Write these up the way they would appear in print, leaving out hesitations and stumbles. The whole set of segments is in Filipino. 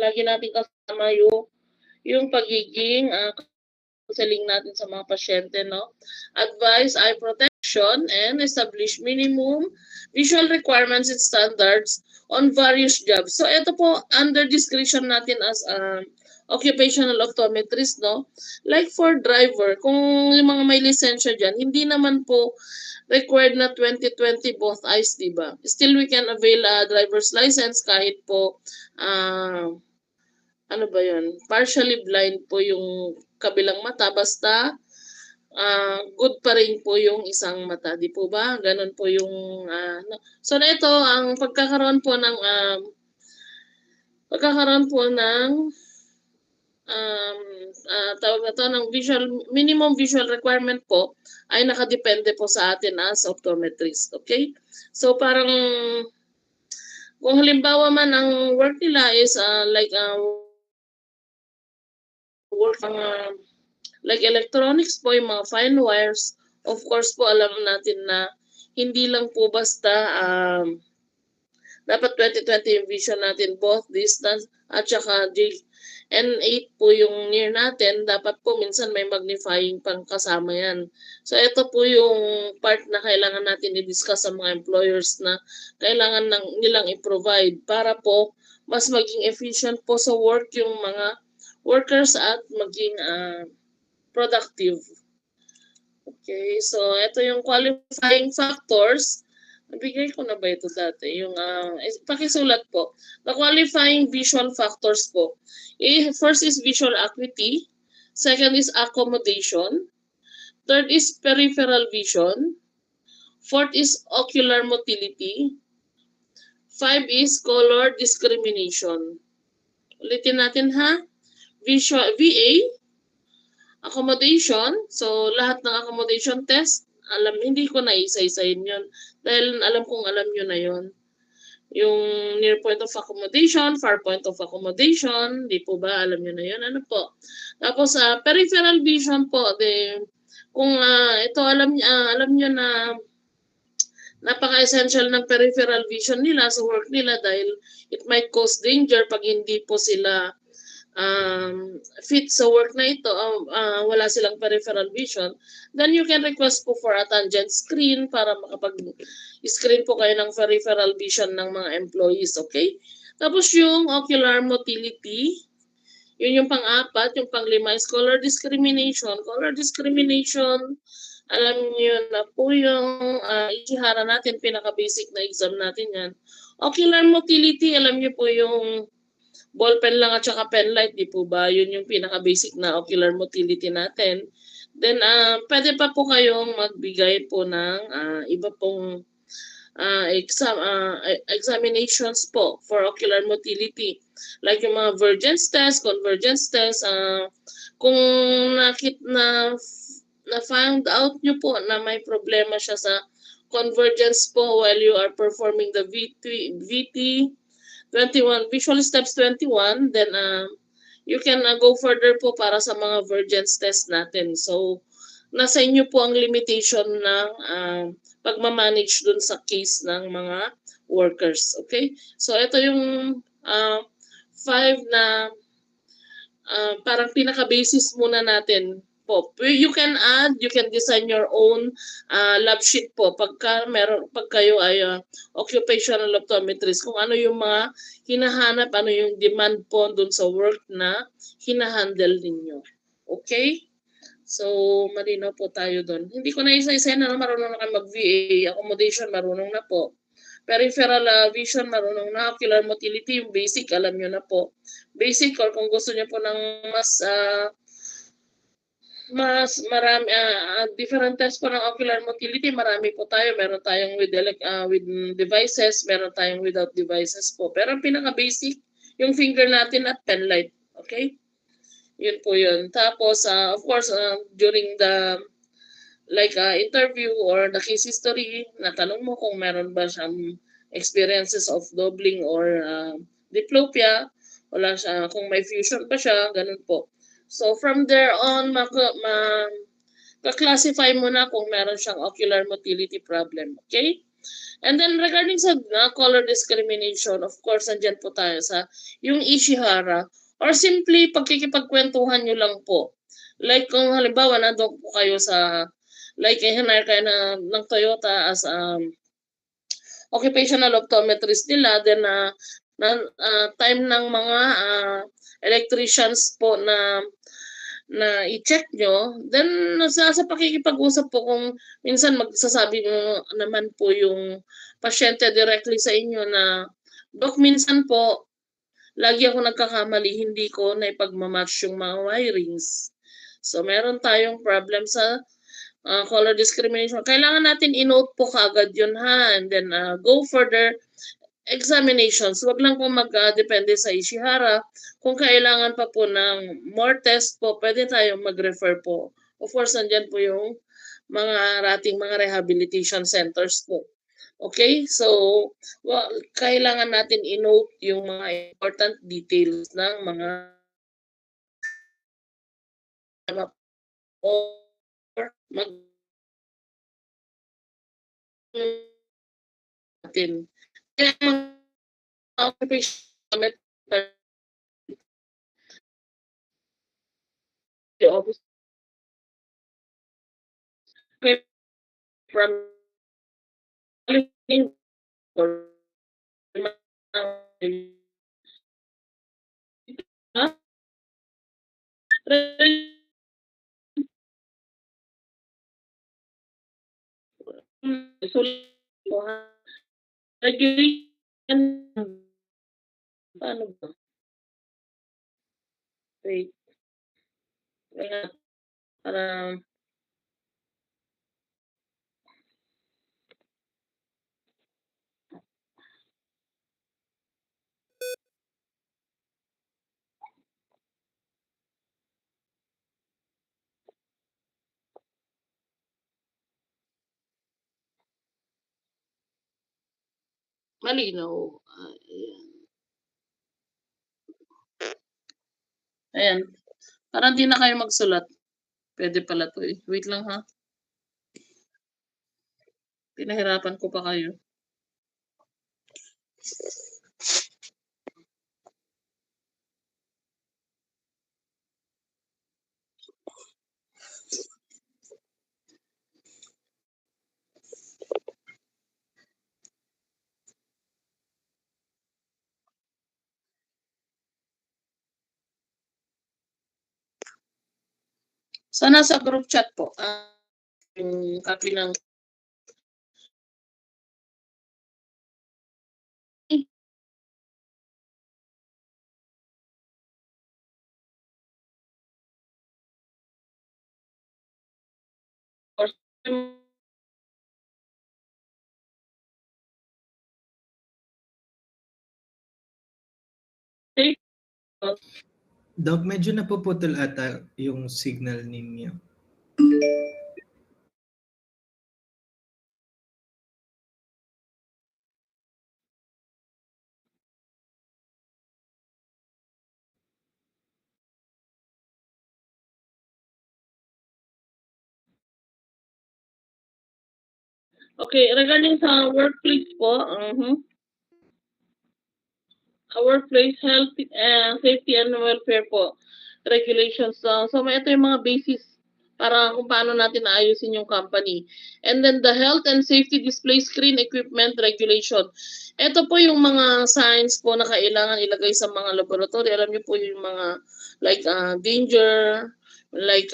lagi natin kasama yung pagiging counseling natin sa mga pasyente, no? Advise eye protection and establish minimum visual requirements and standards on various jobs. So ito po under discretion natin as occupational optometrist, no? Like for driver, kung yung mga may lisensya dyan, hindi naman po required na 20/20 both eyes, di ba? Still we can avail a driver's license kahit po ano ba yun? Partially blind po yung kabilang mata, basta good pa rin po yung isang mata, di po ba? Ganun po yung so na ito ang pagkakaroon po ng tawag na to ng minimum visual requirement po ay nakadepende po sa atin as optometrist, okay? So parang kung halimbawa man ang work nila is work like electronics po, yung mga fine wires, of course po alam natin na hindi lang po basta dapat 20/20 yung vision natin, both distance at saka N8 po yung near natin, dapat po minsan may magnifying pang kasama yan. So ito po yung part na kailangan natin i-discuss sa mga employers na kailangan nilang i-provide para po mas maging efficient po sa work yung mga workers at maging productive. Okay, so ito yung qualifying factors. Nabigay ko na ba ito dati? Yung pakisulat po. The qualifying visual factors po. First is visual acuity. Second is accommodation. Third is peripheral vision. Fourth is ocular motility. 5 is color discrimination. Ulitin natin ha. Visual VA, accommodation. So lahat ng accommodation test, hindi ko na isa-isahin yun. Dahil alam kong alam nyo na yun. Yung near point of accommodation, far point of accommodation, di po ba alam nyo na yun? Ano po? Tapos peripheral vision po, kung ito alam nyo na napaka-essential ng peripheral vision nila sa work nila dahil it might cause danger pag hindi po sila fit sa work na ito, wala silang peripheral vision, then you can request po for a tangent screen para makapag-screen po kayo ng peripheral vision ng mga employees, okay? Tapos yung ocular motility, yun yung pang-apat, yung pang-lima is color discrimination. Color discrimination, alam niyo na po yung Ishihara natin, pinaka-basic na exam natin yan. Ocular motility, alam niyo po yung ballpen lang at saka pen light, di po ba? Yun yung pinaka-basic na ocular motility natin. Then, pwede pa po kayong magbigay po ng iba pong examinations po for ocular motility. Like yung mga vergence test, convergence test, kung na-found out nyo po na may problema siya sa convergence po while you are performing the VT 21, Visual Steps 21, then you can go further po para sa mga vergence test natin. So, nasa inyo po ang limitation ng pagmamanage dun sa case ng mga workers. Okay? So, ito yung 5 na parang pinaka-basis muna natin po. You can add, you can design your own lab sheet po pag kayo ay occupational optometrist, kung ano yung mga hinahanap, ano yung demand po dun sa work na hinahandle ninyo. Okay? So, malinaw po tayo dun. Hindi ko na isa-isa na marunong na kayo mag-VA, accommodation, marunong na po. Peripheral vision, marunong na. Ocular motility, yung basic, alam nyo na po. Basic, or kung gusto nyo po ng mas marami, different tests po ng ocular motility, marami po tayo. Meron tayong with devices, meron tayong without devices po. Pero ang pinaka-basic, yung finger natin at pen light. Okay? Yun po yun. Tapos, of course, during the interview or the case history, natanong mo kung meron ba siyang experiences of doubling or diplopia, wala siya, kung may fusion pa siya, ganun po. So from there on, ka-classify mo na kung meron siyang ocular motility problem. Okay? And then regarding sa color discrimination, of course, andyan po tayo sa yung Ishihara or simply pagkikipagkwentuhan nyo lang po. Like kung halimbawa nandun po kayo sa, like hinire kayo ng Toyota as occupational optometrist nila, then time ng mga electricians po na i-check nyo, then sa pakikipag-usap po kung minsan magsasabi mo naman po yung pasyente directly sa inyo na, Dok, minsan po, lagi ako nagkakamali, hindi ko na ipagmamatch yung mga wirings. So, meron tayong problem sa color discrimination. Kailangan natin i-note po kaagad yun ha, and then go further examinations. Wag lang po mag-depende sa Ishihara. Kung kailangan pa po ng more test po, pwede tayong mag-refer po. Of course, nandyan po yung mga ating mga rehabilitation centers po. Okay? So, kailangan natin i-note yung mga important details ng mga natin. The office from paano ba? Wait. Para malinaw. Ayan. Parang di na kayo magsulat. Pwede pala to eh. Wait lang ha. Pinahirapan ko pa kayo. So, nasa group chat po. Yung copy ng Doc, medyo napuputol ata yung signal ninyo. Okay, regarding sa workplace po, workplace health, safety and welfare po, regulations. So ito yung mga basis para kung paano natin naayusin yung company. And then the health and safety display screen equipment regulation. Ito po yung mga signs po na kailangan ilagay sa mga laboratory. Alam niyo po yung mga like danger, like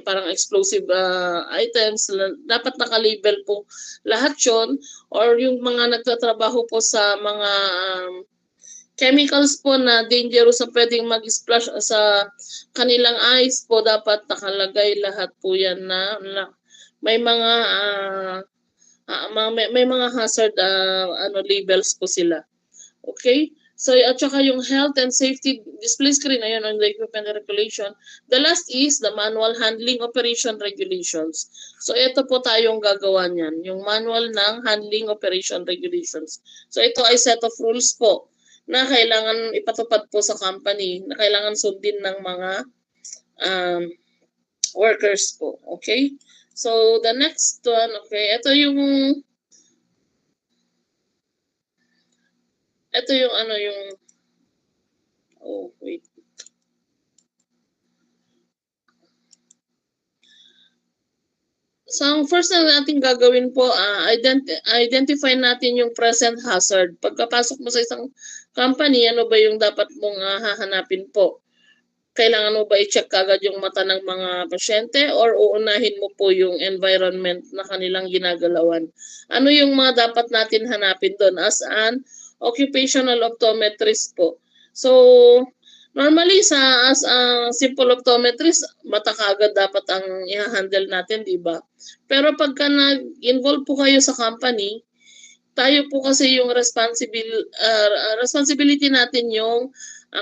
parang explosive items, dapat naka-label po lahat yon, or yung mga nagtatrabaho po sa mga chemicals po na dangerous na pwedeng mag-splash sa kanilang eyes po, dapat nakalagay lahat po yan na may mga may mga hazard labels po sila. Okay? So, at saka yung health and safety display screen, ayun, on the equipment regulation. The last is the manual handling operation regulations. So, ito po tayong gagawa niyan, yung manual ng handling operation regulations. So, ito ay set of rules po na kailangan ipatupad po sa company, na kailangan sundin ng mga workers po. Okay? So, the next one, okay, ito yung ito yung ano yung, oh wait. So, ang first na natin gagawin po, identify natin yung present hazard. Pagkapasok mo sa isang company, ano ba yung dapat mong hahanapin po? Kailangan mo ba i-check kagad yung mata ng mga pasyente or uunahin mo po yung environment na kanilang ginagalawan? Ano yung mga dapat natin hanapin doon as an occupational optometrist po? So, normally as a simple optometrist, mata kagad dapat ang i-handle natin, di ba? Pero pagka nag-involve po kayo sa company, tayo po kasi yung responsibility natin yung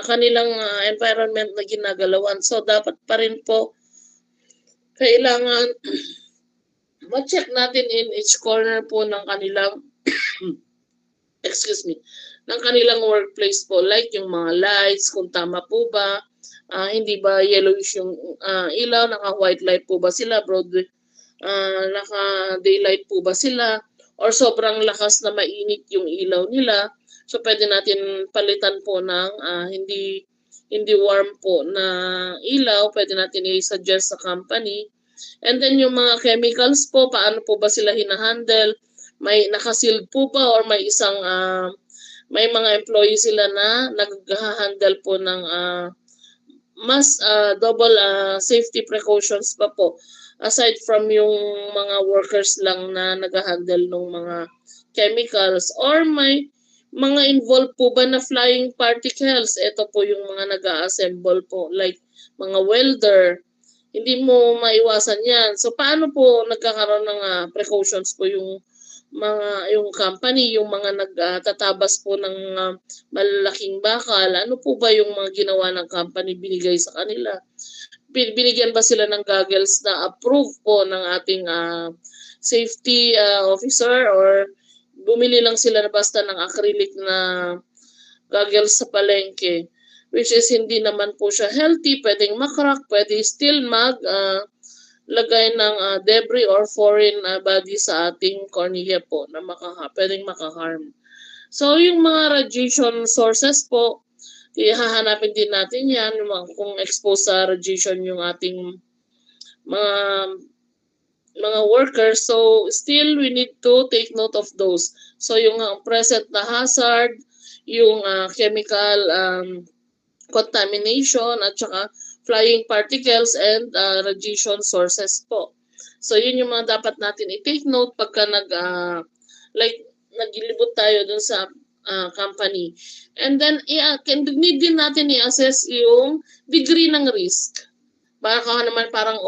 kanilang environment na ginagalawan. So, dapat pa rin po kailangan ma-check natin in each corner po ng kanilang excuse me, ng kanilang workplace po. Like yung mga lights, kung tama po ba, hindi ba yellowish yung ilaw, naka-white light po ba sila, naka-daylight po ba sila, or sobrang lakas na mainit yung ilaw nila. So, pwede natin palitan po ng hindi warm po na ilaw. Pwede natin i-suggest sa company. And then, yung mga chemicals po, paano po ba sila hinahandle? May nakasealed po ba or may isang, may mga employee sila na nag-handle po ng mas double safety precautions pa po aside from yung mga workers lang na nag-handle ng mga chemicals or may mga involved po ba na flying particles. Ito po yung mga nag-assemble po like mga welder. Hindi mo maiwasan yan. So paano po nagkakaroon ng precautions po yung company, yung mga nagtatabas po ng malalaking bakal? Ano po ba yung mga ginawa ng company binigay sa kanila? Binigyan ba sila ng goggles na approved po ng ating safety officer or bumili lang sila na basta ng acrylic na goggles sa palengke, which is hindi naman po siya healthy, pwedeng makrack, pwede still lagay ng debris or foreign body sa ating cornea po na pwedeng makaharm. So, yung mga radiation sources po, hahanapin din natin yan, kung exposed sa radiation yung ating mga workers. So, still, we need to take note of those. So, yung present na hazard, yung chemical contamination, at saka flying particles and radiation sources po. So, yun yung mga dapat natin i-take note pagka naglilibot tayo dun sa company. And then, need din natin i-assess yung degree ng risk. Baka naman parang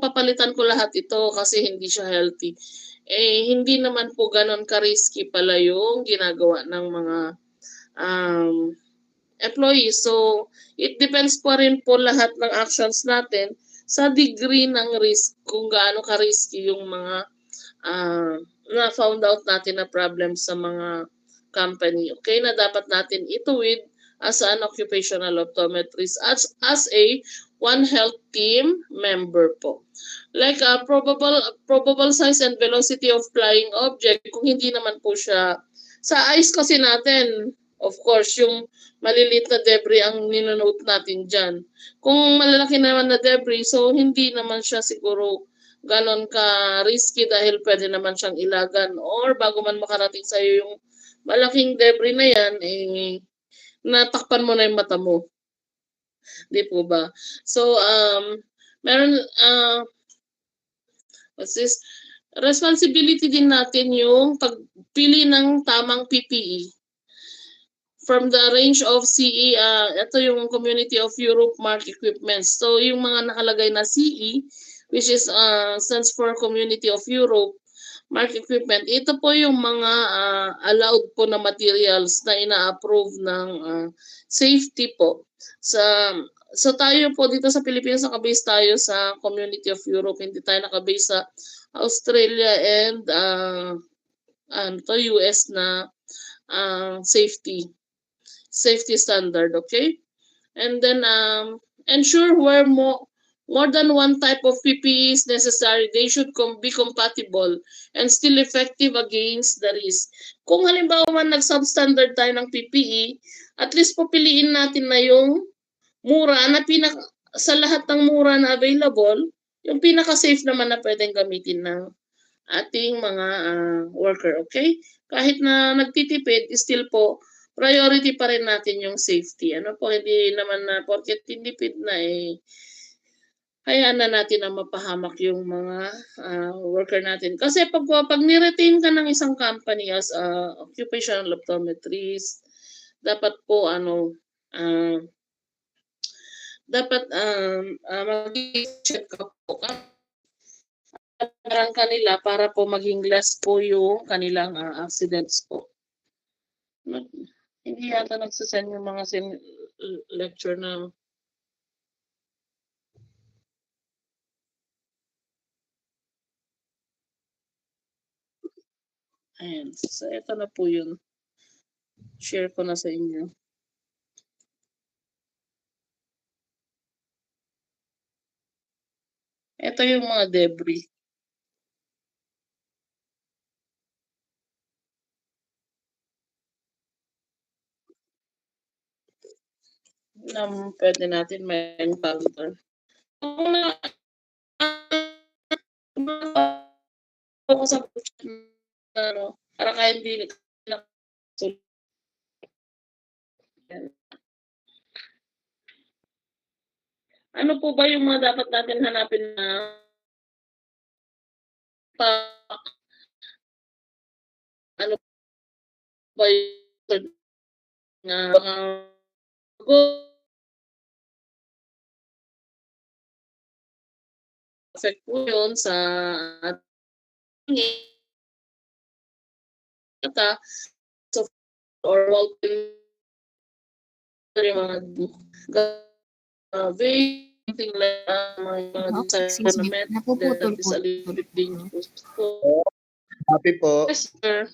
papalitan ko lahat ito kasi hindi siya healthy. Hindi naman po ganun ka-risky pala yung ginagawa ng mga employees. So, it depends pa rin po lahat ng actions natin sa degree ng risk, kung gaano ka-risky yung mga na found out natin na problem sa mga company. Okay, na dapat natin ituwid as an occupational optometrist as a One Health team member po. Like probable size and velocity of flying object, kung hindi naman po siya sa eyes kasi natin, of course, yung maliliit na debris ang ninonote natin dyan. Kung malalaki naman na debris, so hindi naman siya siguro ganon ka risky dahil pwede naman siyang ilagan or bago man makarating sa iyo yung malaking debris na yan, natakpan mo na yung mata mo. Di po ba? So, meron, what's this? Responsibility din natin yung pagpili ng tamang PPE. From the range of CE, ito yung Community of Europe Mark Equipments. So, yung mga nakalagay na CE, which is stands for Community of Europe Mark Equipment, ito po yung mga allowed po na materials na ina-approve ng safety po. So tayo po dito sa Pilipinas, nakabase tayo sa Community of Europe, hindi tayo nakabase sa Australia and US na safety standard, okay? And then ensure wear more than one type of PPE is necessary. They should be compatible and still effective against the risk. Kung halimbawa man nag-substandard tayo ng PPE, at least papiliin natin na yung mura na sa lahat ng mura na available, yung pinaka-safe naman na pwedeng gamitin ng ating mga worker, okay? Kahit na nagtitipid, still po, priority pa rin natin yung safety. Ano po, hindi naman na porket tinipid na hayaan na natin na mapahamak yung mga worker natin. Kasi pag ni-retain ka ng isang company as occupational optometrist, dapat po dapat mag-check up po ang kanila para po maging less po yung kanilang accidents po. Hindi yata nagsasend yung mga lecture na ayan. So, ito na po yun. Share ko na sa inyo. Ito yung mga debris. Na pwede natin may encounter. Kung ako sa para kaya hindi ano po ba yung mga dapat natin hanapin na ano ba yung mga effect po yun sa or something like Happy po. Yes, sir.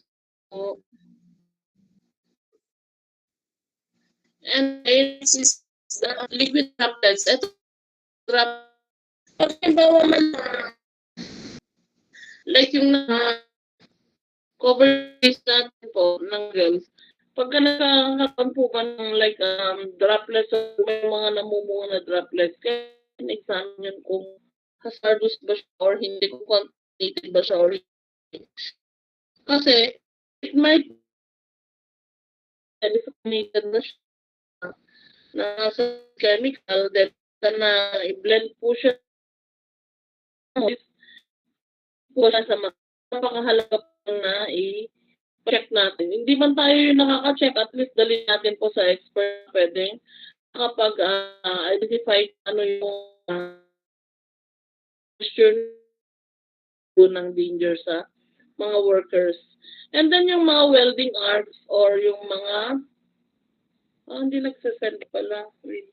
And it's liquid tablets. Ito, pagkabawa man like yung coverage natin po ng girls, pagka nakakapan po ba ng like droplets o may mga namumunga na droplets, kaya in-examine yun kung hazardous ba siya or hindi, kung contaminated ba siya or hindi. Kasi it might be contaminated na siya na sa chemical that na i-blend po siya po siya sa napakahalaga po na i-check natin. Hindi man tayo yung nakaka-check, at least dali natin po sa expert pwedeng kapag identify ano yung question ng danger sa mga workers. And then yung mga welding arts or yung mga hindi nagsasend pala. Wait.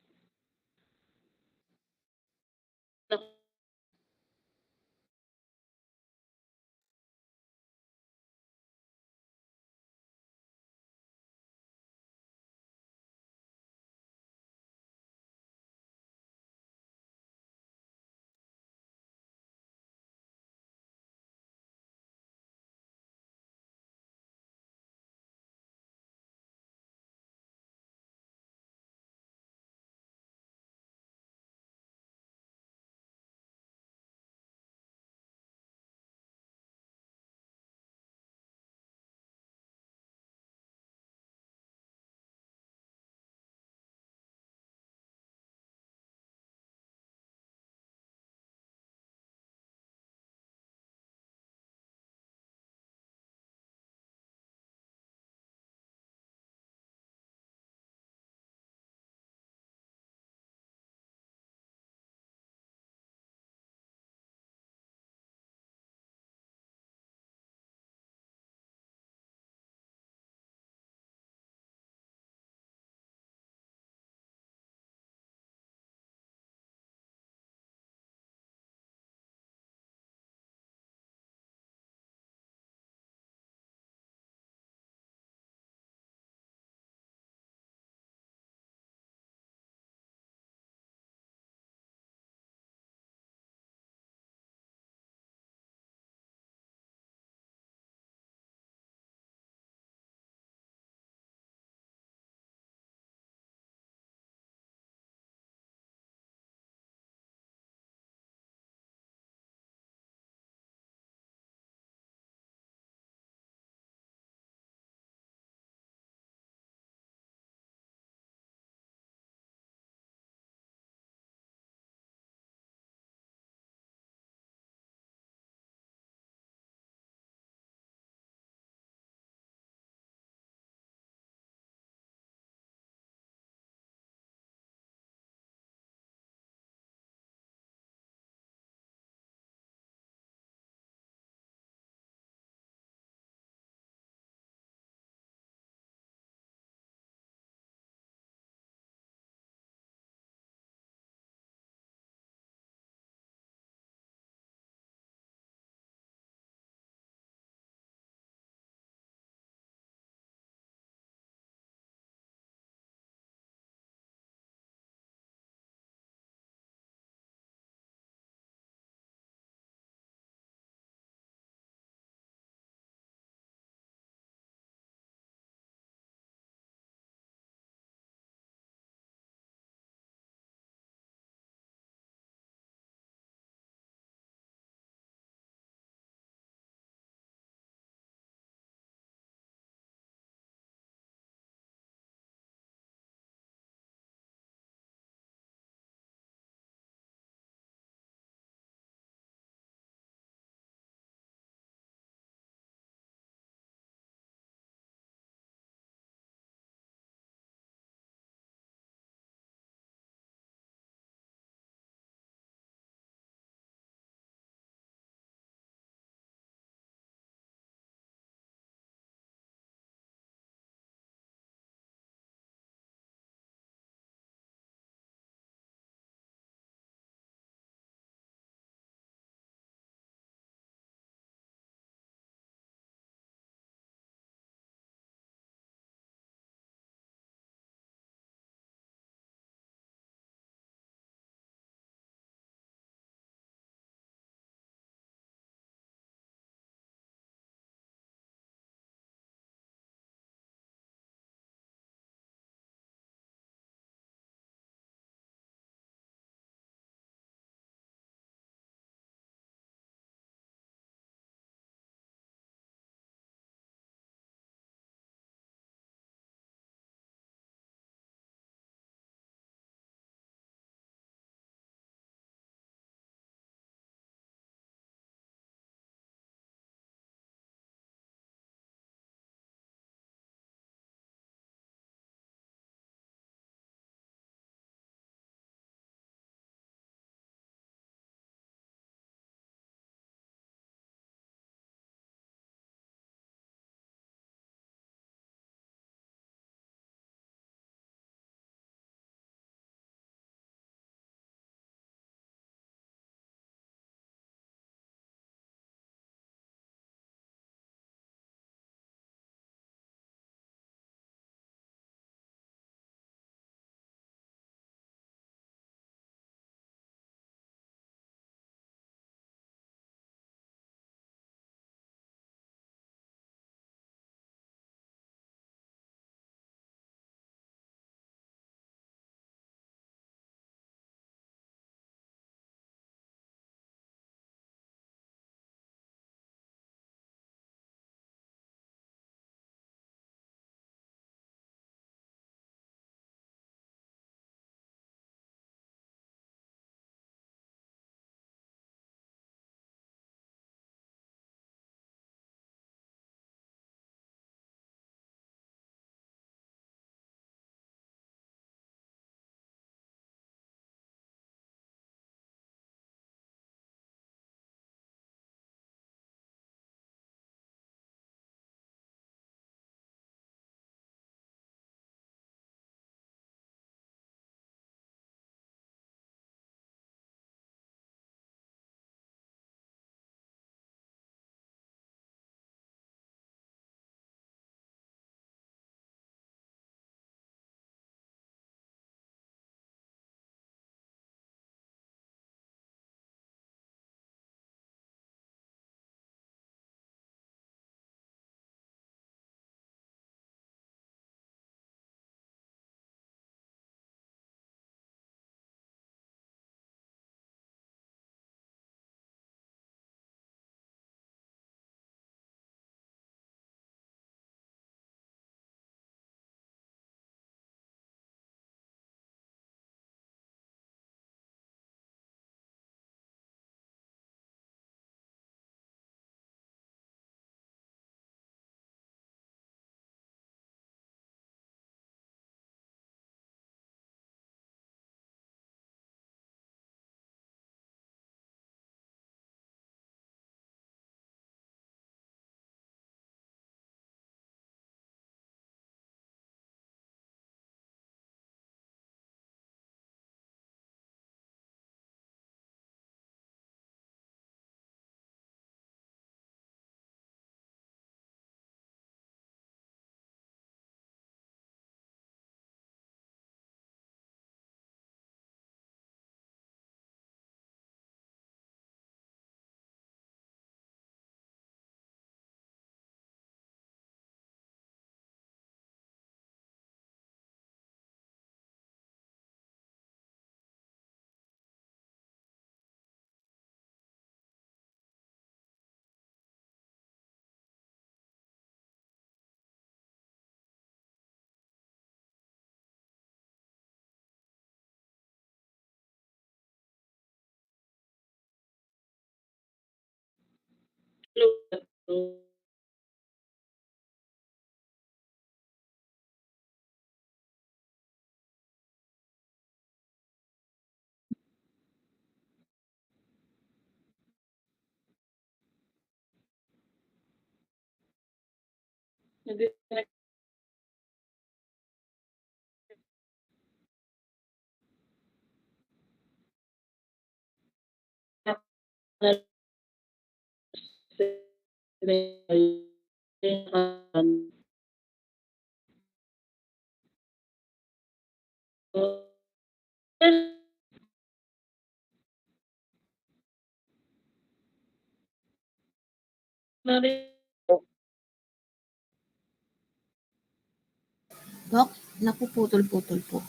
Doc, napuputol-putol po.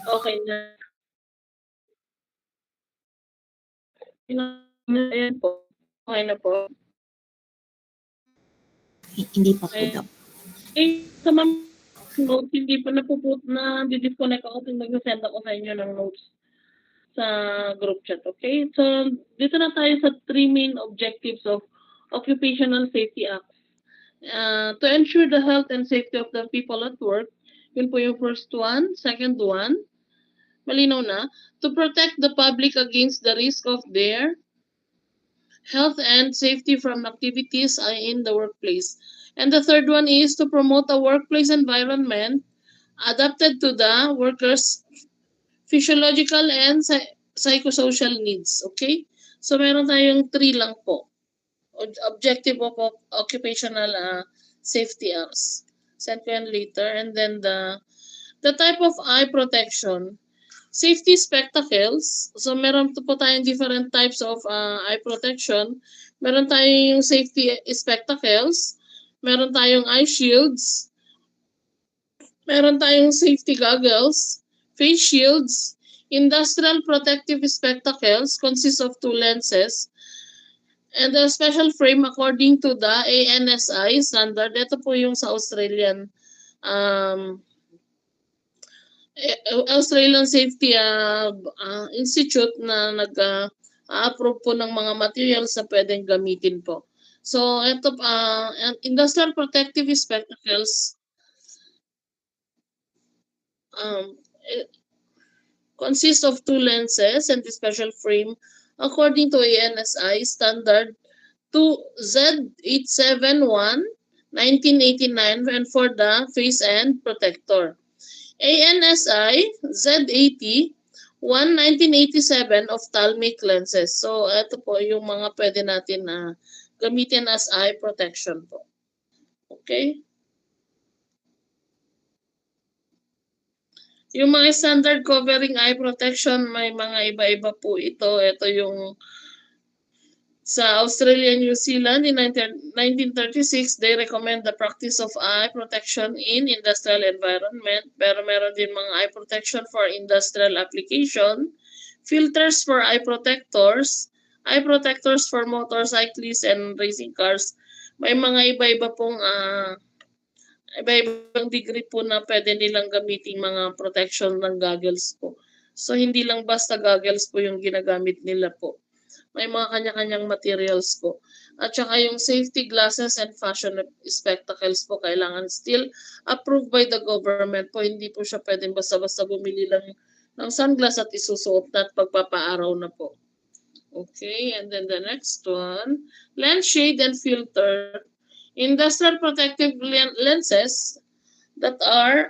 Okay na. Ayan po. Okay na po. Hindi pa po, Okay. Doc. Sa mga notes, hindi pa na di-disconnect ako kung nag-send ako sa inyo ng notes sa group chat. Okay? So, dito na tayo sa 3 main objectives of Occupational Safety Act. To ensure the health and safety of the people at work, yun po yung first one. Second one, malinaw na, to protect the public against the risk of their health and safety from activities in the workplace. And the third one is to promote a workplace environment adapted to the workers' physiological and psychosocial needs. Okay? So, meron tayong 3 lang po. Objective of occupational safety acts. Send ko yan later. And then the type of eye protection. Safety spectacles. So, meron po tayong different types of eye protection. Meron tayong safety spectacles. Meron tayong eye shields. Meron tayong safety goggles, face shields. Industrial protective spectacles consist of 2 lenses and a special frame according to the ANSI standard. Ito po yung sa Australian Safety Institute na nag-approve po ng mga materials na pwedeng gamitin po. So, ito industrial protective spectacles consists of 2 lenses and a special frame according to ANSI standard Z871 1989 and for the face and protector. ANSI Z80 1987 ophthalmic lenses. So, ito po yung mga pwede natin na gamitin as eye protection po. Okay? Yung mga standard covering eye protection, may mga iba-iba po ito. Ito yung sa Australia and New Zealand in 1936, they recommend the practice of eye protection in industrial environment. Pero meron din mga eye protection for industrial application, filters for eye protectors for motorcyclists and racing cars. May mga iba-iba pong iba-ibang degree po na pwede nilang gamitin mga protection ng goggles po. So, hindi lang basta goggles po yung ginagamit nila po. May mga kanya-kanyang materials po. At saka yung safety glasses and fashion spectacles po kailangan still approved by the government po. Hindi po siya pwedeng basta-basta bumili lang ng sunglass at isusuot na at pagpapaaraw na po. Okay, and then the next one, lens shade and filter. Industrial protective lenses that are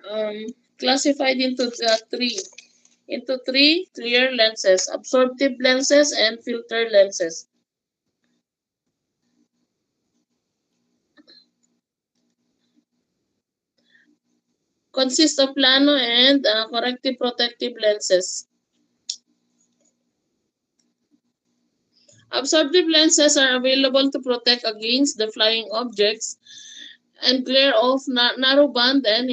classified into three clear lenses, absorptive lenses and filter lenses. Consist of plano and corrective protective lenses. Absorptive lenses are available to protect against the flying objects and glare of narrow band and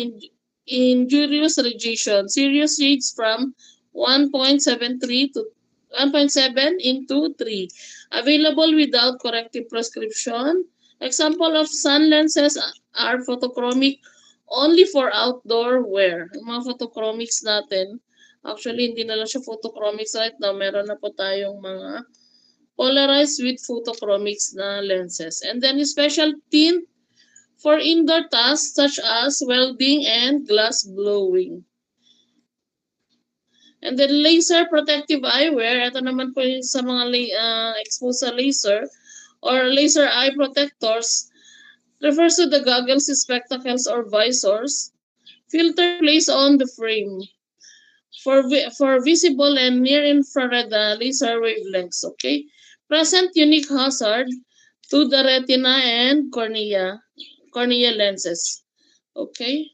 injurious radiation. Serious shades from 1.73 to 1.7 into 3. Available without corrective prescription. Example of sun lenses are photochromic only for outdoor wear. Yung mga photochromics natin, actually hindi na lang siya photochromics right now. Meron na po tayong mga polarized with photochromics na lenses. And then special tint for indoor tasks such as welding and glass blowing. And then laser protective eyewear, ito naman po yung sa mga exposed sa laser or laser eye protectors, refers to the goggles, spectacles, or visors, filter placed on the frame for visible and near-infrared laser wavelengths, okay? Present unique hazard to the retina and cornea lenses, okay?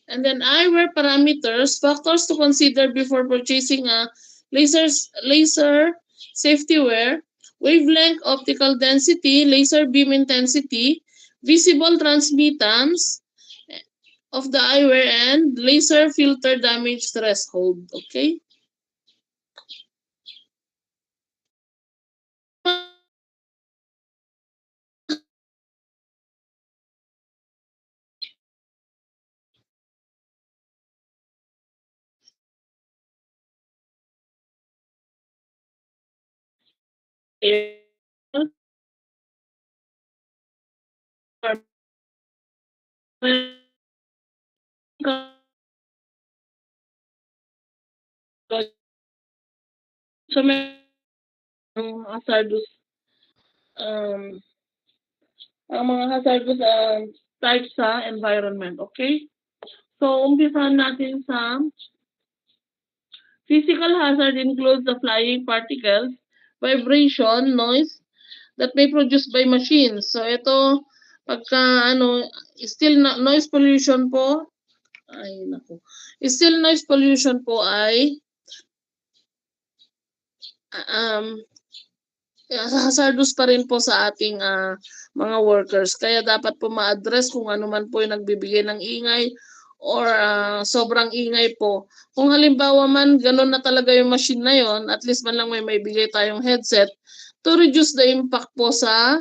And then eyewear parameters, factors to consider before purchasing a laser safety wear, wavelength, optical density, laser beam intensity, visible transmittance of the eyewear, and laser filter damage threshold. Okay? So may hazardous ang mga hazardous types sa environment, okay? So umpisahan natin sa physical hazard includes the flying particles, vibration, noise that may produced by machines. So ito pagka still noise pollution po still noise pollution po ay hazardous pa rin po sa ating mga workers. Kaya dapat po ma-address kung ano man po yung nagbibigay ng ingay or sobrang ingay po. Kung halimbawa man ganun na talaga yung machine na yon, at least man lang may bigay tayong headset to reduce the impact po sa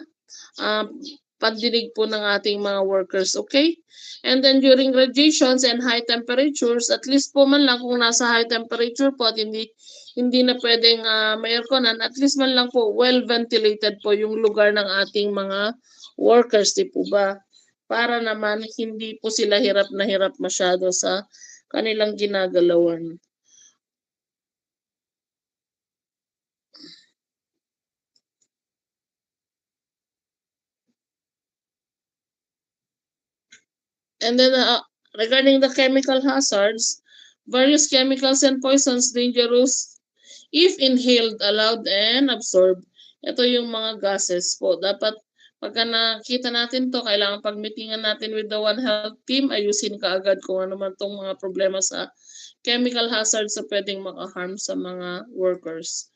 pandinig po ng ating mga workers, okay? And then during radiations and high temperatures, at least po man lang kung nasa high temperature po at hindi na pwedeng may airconan, at least man lang po well ventilated po yung lugar ng ating mga workers, di po ba? Para naman hindi po sila hirap na hirap masyado sa kanilang ginagalawan. And then regarding the chemical hazards, various chemicals and poisons dangerous if inhaled, allowed, and absorbed. Ito yung mga gases po. Dapat pagka nakita natin to, kailangan pag-meetingan natin with the One Health team, ayusin kaagad kung ano man tong mga problema sa chemical hazards na pwedeng maka-harm sa mga workers.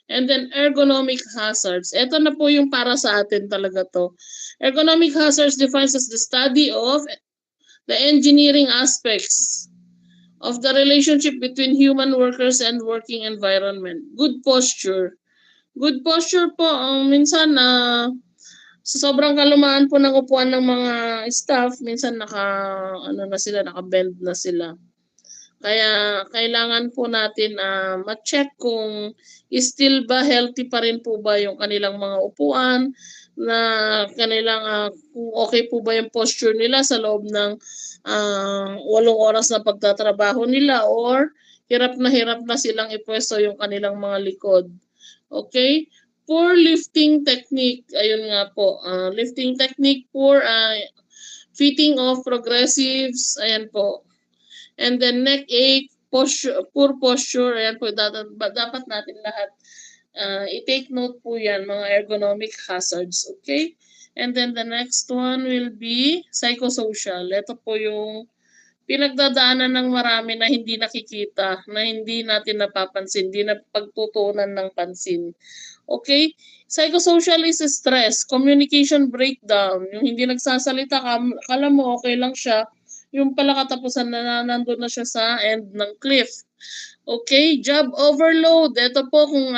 And then ergonomic hazards. Ito na po yung para sa atin talaga to. Ergonomic hazards defines as the study of the engineering aspects of the relationship between human workers and working environment. Good posture. Good posture po, minsan sa sobrang kalumaan po ng upuan ng mga staff, minsan naka-bend na sila. Kaya kailangan po natin ma-check kung still ba healthy pa rin po ba yung kanilang mga upuan, na kanilang kung okay po ba yung posture nila sa loob ng 8 oras na pagtatrabaho nila or hirap na silang ipwesto yung kanilang mga likod. Okay? Poor lifting technique, ayun nga po, lifting technique, poor fitting of progressives, ayan po. And then neck ache, poor posture, ayan po, dapat natin lahat i-take note po yan, mga ergonomic hazards, okay? And then the next one will be psychosocial. Ito po yung pinagdadaanan ng marami na hindi nakikita, na hindi natin napapansin, hindi na pagtutuunan ng pansin. Okay? Psychosocial is stress, communication breakdown, yung hindi nagsasalita, kala mo okay lang siya, yung pala katapusan na nandun na siya sa end ng cliff. Okay, job overload. Ito po kung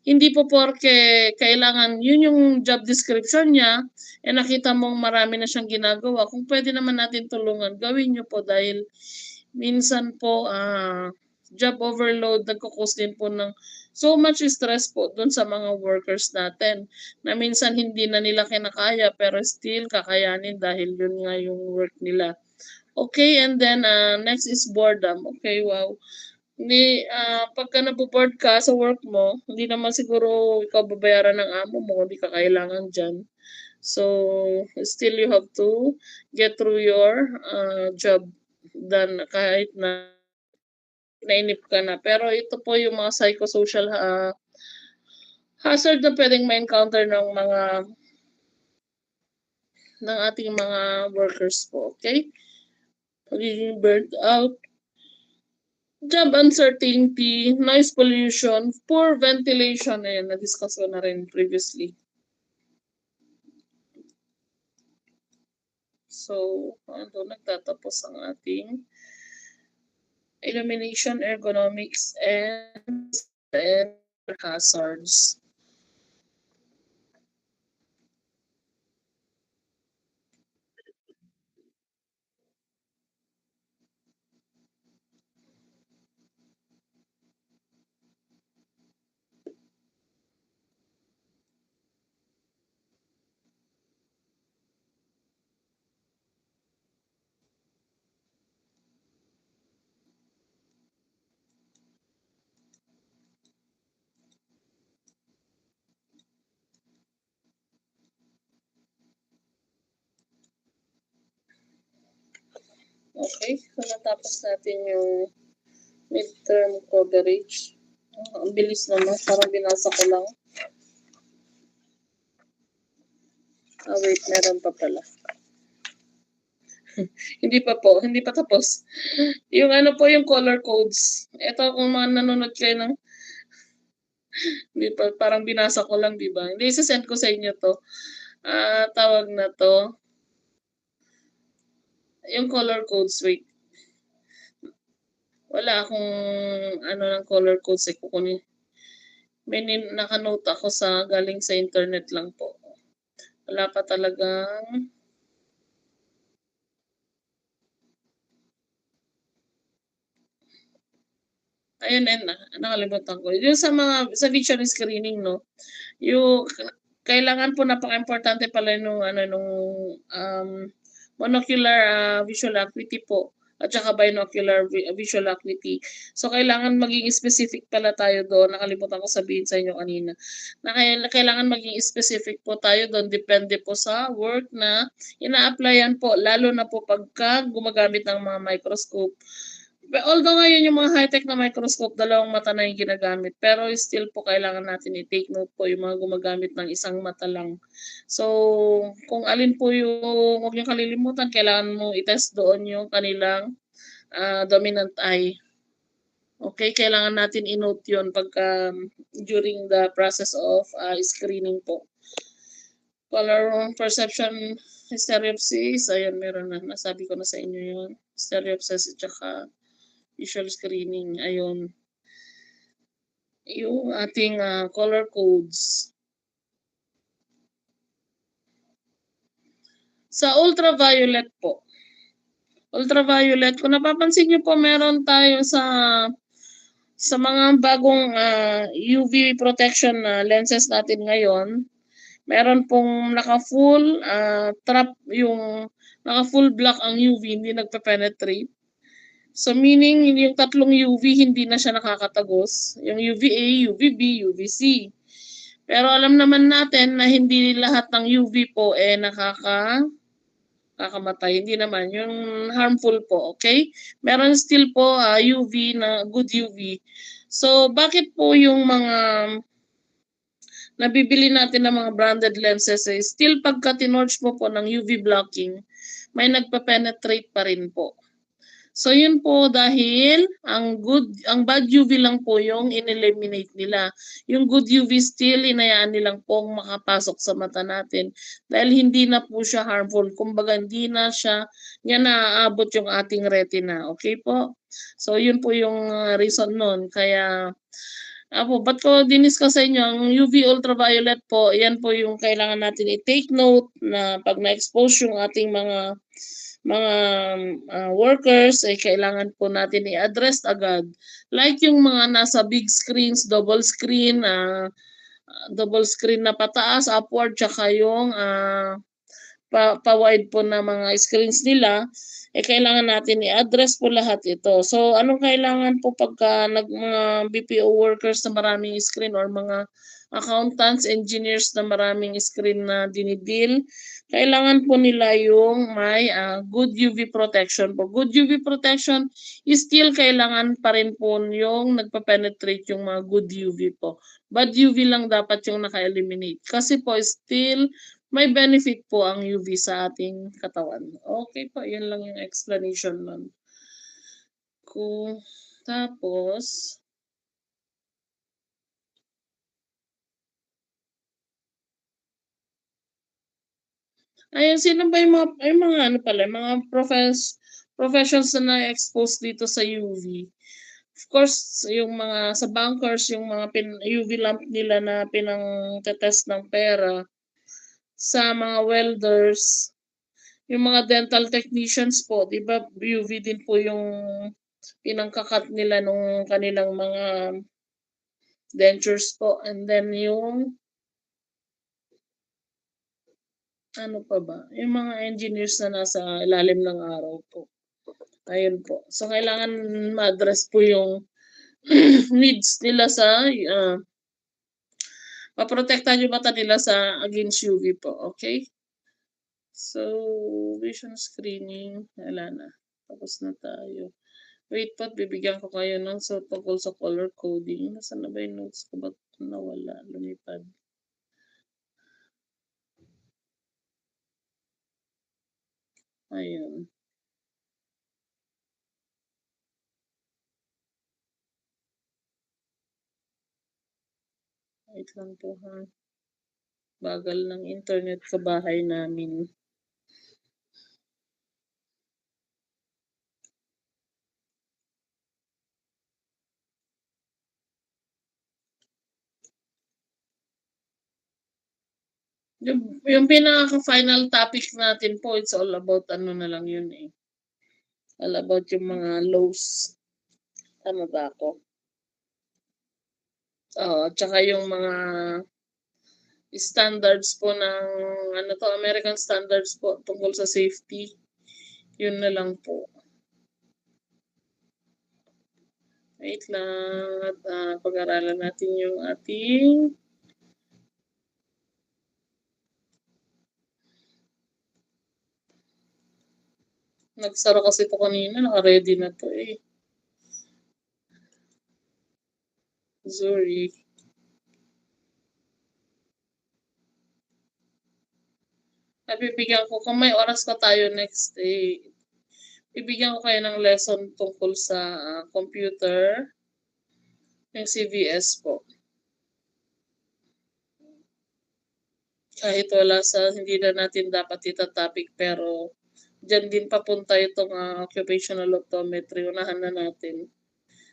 hindi po porke kailangan yun yung job description niya, nakita mong marami na siyang ginagawa. Kung pwede naman natin tulungan, gawin niyo po dahil minsan po job overload, nagkukos din po ng so much stress po dun sa mga workers natin na minsan hindi na nila kinakaya pero still kakayanin dahil yun nga yung work nila. Okay, and then next is boredom. Okay, wow. Hindi, pagka naboboard ka sa work mo, hindi naman siguro ikaw babayaran ng amo mo, hindi ka kailangan dyan. So, still you have to get through your job done kahit na nainip ka na. Pero ito po yung mga psychosocial hazard na pwedeng ma-encounter ng ating mga workers po, okay? Pagiging burnt out, job uncertainty, noise pollution, poor ventilation, ayan, na-discuss ko na rin previously. So, nagtatapos ang ating illumination, ergonomics, and hazards. Okay, so natapos natin yung midterm coverage. Ang bilis naman, parang binasa ko lang. Wait, meron pa pala. Hindi pa tapos. Yung ano po yung color codes. Ito kung mga nanonood kayo ng hindi pa, parang binasa ko lang, di ba? Hindi, isa-send ko sa inyo to. Tawag na to. Yung color codes, wait. Wala akong ano ng color codes eh, kukunin. May nakanote ako sa galing sa internet lang po. Wala pa talagang ayun, nakalimutan ko. Yung sa vision screening, no? Yung kailangan po napaka-importante pala nung monocular visual acuity po at saka binocular visual acuity. So kailangan maging specific pala tayo doon. Nakalimutan ko sabihin sa inyo kanina. Na kailangan maging specific po tayo doon, depende po sa work na ina-applyan po, lalo na po pagka gumagamit ng mga microscope. Although ngayon yung mga high-tech na microscope, dalawang mata na yung ginagamit. Pero still po kailangan natin i-take note po yung mga gumagamit ng isang mata lang. So, kung alin po yung, huwag niyong kalilimutan, kailangan mo i-test doon yung kanilang dominant eye. Okay, kailangan natin i-note yun pagka during the process of screening po. Color perception stereopsis, ayun, meron na. Nasabi ko na sa inyo yun. Stereopsis at saka visual screening, ayun. Yung ating color codes. Sa ultraviolet po. Ultraviolet, kung napapansin niyo po, meron tayo sa mga bagong UV protection lenses natin ngayon. Meron pong naka-full trap, yung naka-full black ang UV, hindi nagpe-penetrate. So meaning yung tatlong UV hindi na siya nakakatagos, yung UVA, UVB, UVC. Pero alam naman natin na hindi lahat ng UV po nakakamatay, hindi naman yung harmful po, okay? Meron still po UV na good UV. So bakit po yung mga nabibili natin ng mga branded lenses still pagka tinorch mo po ng UV blocking, may nagpa-penetrate pa rin po. So yun po dahil ang bad UV lang po yung in-eliminate nila. Yung good UV still inayaan nilang pong makapasok sa mata natin dahil hindi na po siya harmful. Kumbaga hindi na naaabot yung ating retina. Okay po? So yun po yung reason nun. Kaya ba't ko diniscuss sa inyo, ang UV ultraviolet po, yan po yung kailangan natin i-take note na pag na-expose yung ating mga workers ay kailangan po natin i-address agad. Like yung mga nasa big screens, double screen na pataas, upward, tsaka yung pa-wide po na mga screens nila, kailangan natin i-address po lahat ito. So, anong kailangan po pagka mga BPO workers na maraming screen or mga accountants, engineers na maraming screen na dinidil, kailangan po nila yung may good UV protection po. Good UV protection is still kailangan pa rin po yung nagpa-penetrate yung mga good UV po. Bad UV lang dapat yung naka-eliminate. Kasi po still may benefit po ang UV sa ating katawan. Okay po, yun lang yung explanation nun. Tapos, ayun, sino ba yung mga ano pala, mga professions na na-expose dito sa UV? Of course, yung mga sa bankers, yung mga UV lamp nila na pinang-test ng pera, sa mga welders, yung mga dental technicians po, di ba UV din po yung pinangkakat nila nung kanilang mga dentures po. And then yung ano pa ba? Yung mga engineers na nasa ilalim ng araw po. Ayun po. So, kailangan ma-address po yung needs nila sa maprotektahan yung mata nila sa against UV po. Okay? So, vision screening. Wala na. Tapos na tayo. Wait po, bibigyan ko kayo ng tungkol sa color coding. Nasaan na ba yung notes ko? Ba't nawala? Lumipad. Ayun. Wait lang po ha. Bagal ng internet sa bahay namin. Yung pinaka-final topic natin po, it's all about ano na lang yun eh. All about yung mga laws. Tama ba ako? Tsaka yung mga standards po ng American standards po tungkol sa safety. Yun na lang po. Wait lang at pag-aralan natin yung ating nagsara kasi ito kanina, naka-ready na to eh. Sorry. Bibigyan ko, kung may oras pa tayo next day, bibigyan ko kayo ng lesson tungkol sa computer, yung CVS po. Kahit hindi na natin dapat itatopic, pero dyan din papunta itong occupational optometry, unahan na natin.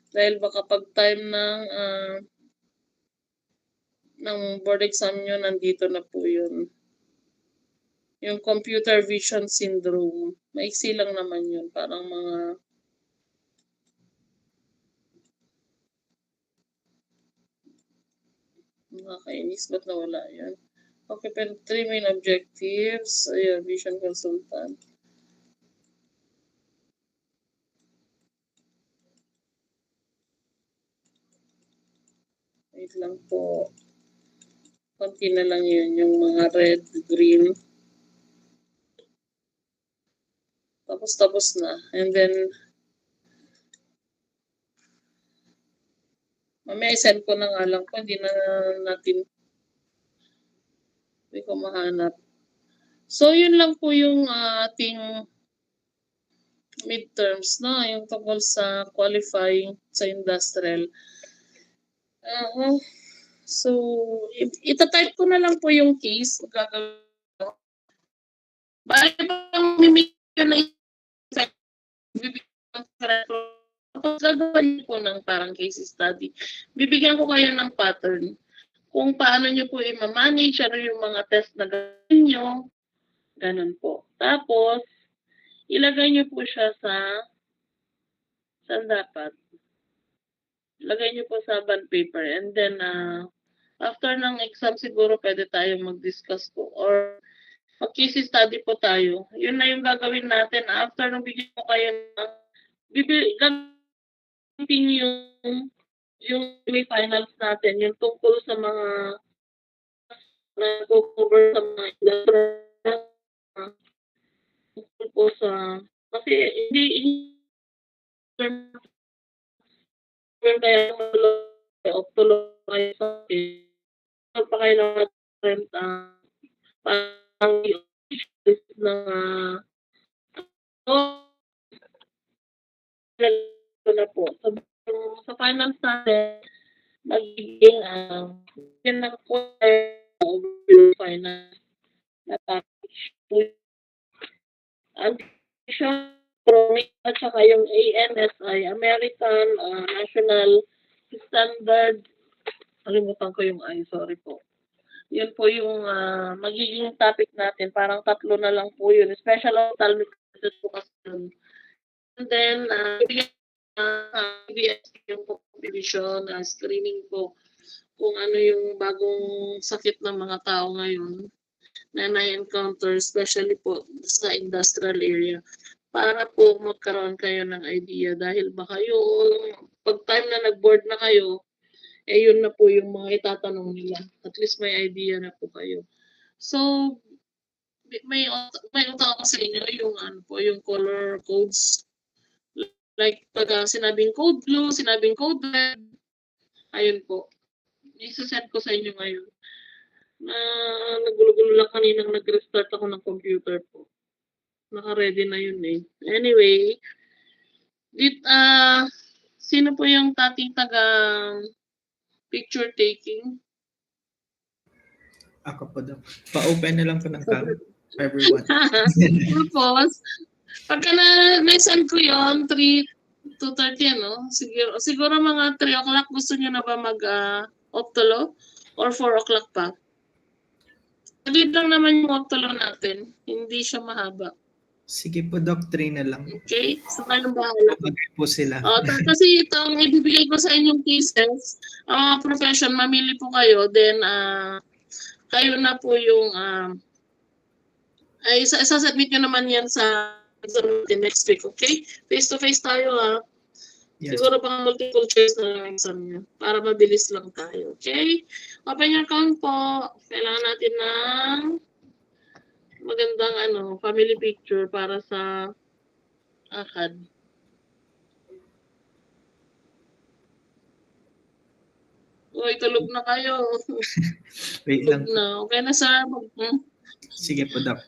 Dahil baka pag time ng board exam nyo, nandito na po yun. Yung computer vision syndrome, maiksi lang naman yun. Parang mga nakakainis, ba't nawala yan? Okay, pero 3 main objectives. Ayan, vision consultant. Wait lang po. Konti na lang yun, yung mga red, green. Tapos na. And then, mamaya i-send ko na nga lang po. Hindi ko mahanap. So, yun lang po yung ating midterms, no? Yung tungkol sa qualifying sa industrial. So, itatype ko na lang po yung case. Gagawin ko. Bali bang mimik yun na gagawin po ng parang case study. Bibigyan ko kayo ng pattern kung paano nyo po i-manage, ano yung mga test na gawin nyo. Ganun po. Tapos, ilagay niyo po siya saan dapat. Ilagay niyo po sa bond paper and then after ng exam siguro pwede tayong mag-discuss po or mag-case study po tayo. Yun na yung gagawin natin. After nung bigyan ko kayo ng gagawin yung may finals natin, yung tungkol sa mga nag-cover sa mga industrial tungkol po sa kasi hindi kaya optolo kayo sa akin. Pa kayo natin pang na po. Sa finals natin, magiging yun na po yung finals na package. Addition at saka yung ANSI, American National Standard, kalimutan ko yung sorry po. Yun po yung magiging topic natin. Parang 3 na lang po yun. Special ophthalmic po kasi yun. And then, yung division, screening po kung ano yung bagong sakit ng mga tao ngayon na na-encounter, especially po sa industrial area. Para po magkaroon kayo ng idea dahil baka yung pag time na nag-board na kayo, yun na po yung mga itatanong nila. At least may idea na po kayo. So, may utang ako sa inyo yung yung color codes. Like pag sinabing code blue, sinabing code red, ayun po. Isa-set ko sa inyo ngayon. Na nagulo-gulo lang kaninang nag-restart ako ng computer po. Naka-ready na yun eh. Anyway, sino po yung tating taga picture taking? Ako po daw. Pa-open na lang po ng cam. Everyone. Tapos, pagka na-send ko yun, 2:30 ano? Siguro mga 3 o'clock gusto niyo na ba mag-optolo? Or 4 o'clock pa? Saglit lang naman yung optolo natin. Hindi siya mahaba. Sige po, Doc, 3 na lang. Okay? So, kayong bahala. Bagay po sila. Kasi itong ibibigay ko sa inyong cases, ang profession, mamili po kayo, then kayo na po yung isasubmit nyo naman yan sa next week, okay? Face-to-face tayo Yes. Siguro pang multiple choice na lang exam nyo para mabilis lang tayo, okay? Open your account po. Kailangan natin ng magandang family picture para sa ACAD. Uy, tulog na kayo. Wait Tulog lang. na. Okay na, sir. Sige po, Doc.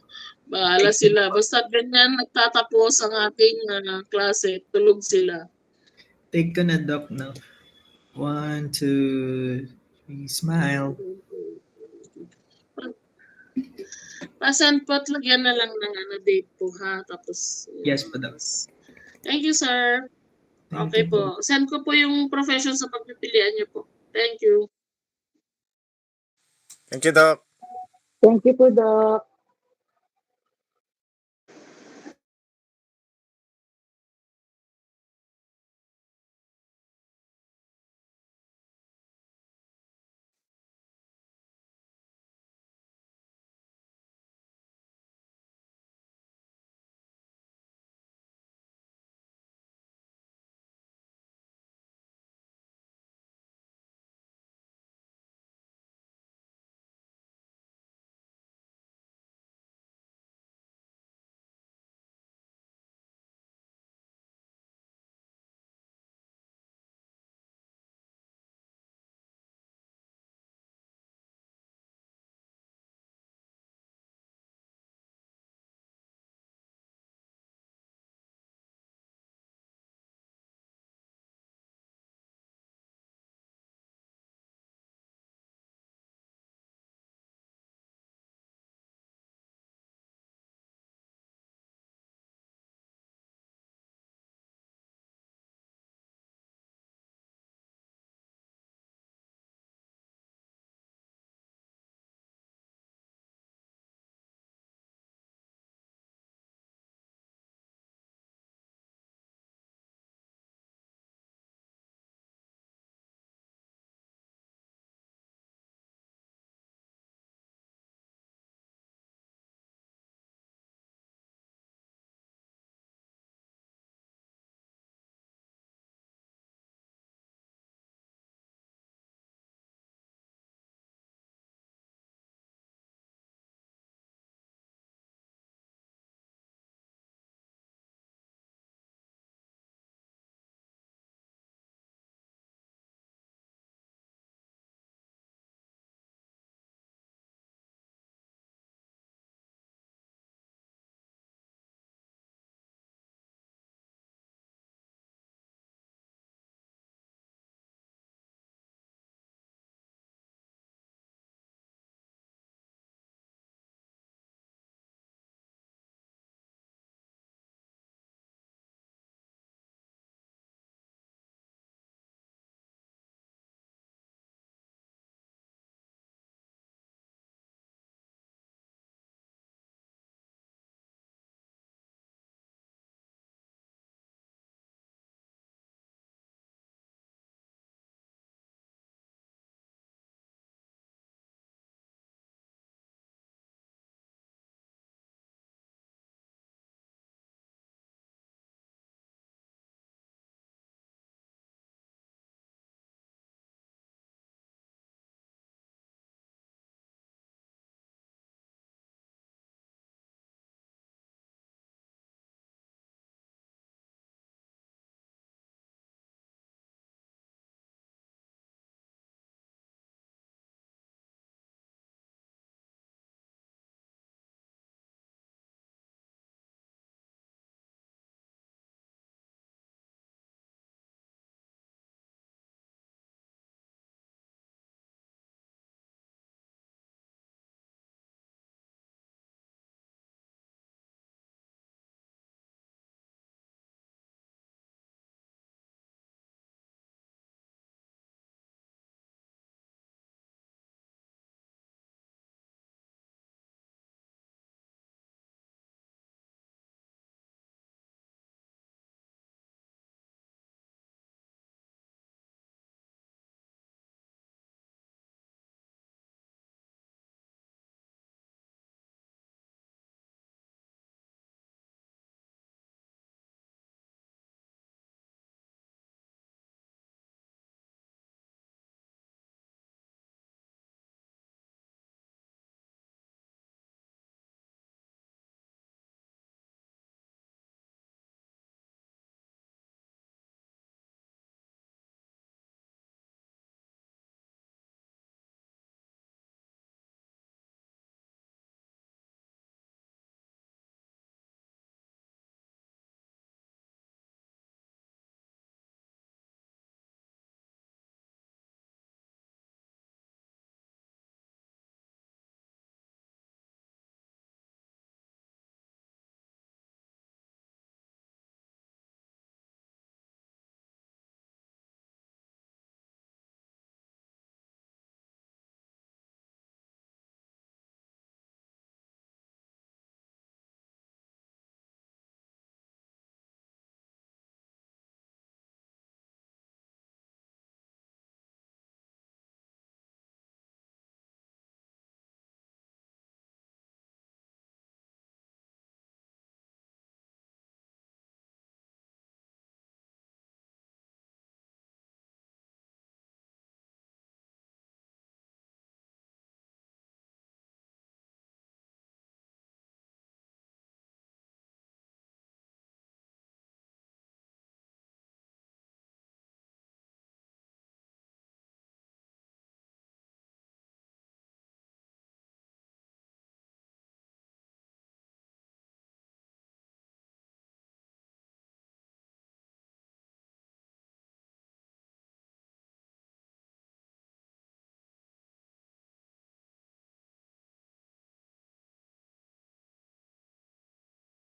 Bahala sila. Basta ganyan nagtatapos ang ating klase. Tulog sila. Take ko na, Doc, no? 1, 2, 3, smile. Present po, lagyan na lang ng date po, ha? Tapos, Yes po, Doc. thank you, sir. Thank Okay you po. Send ko po yung profession sa pagpipilian niyo po. Thank you. Thank you, Doc. Thank you po, Doc.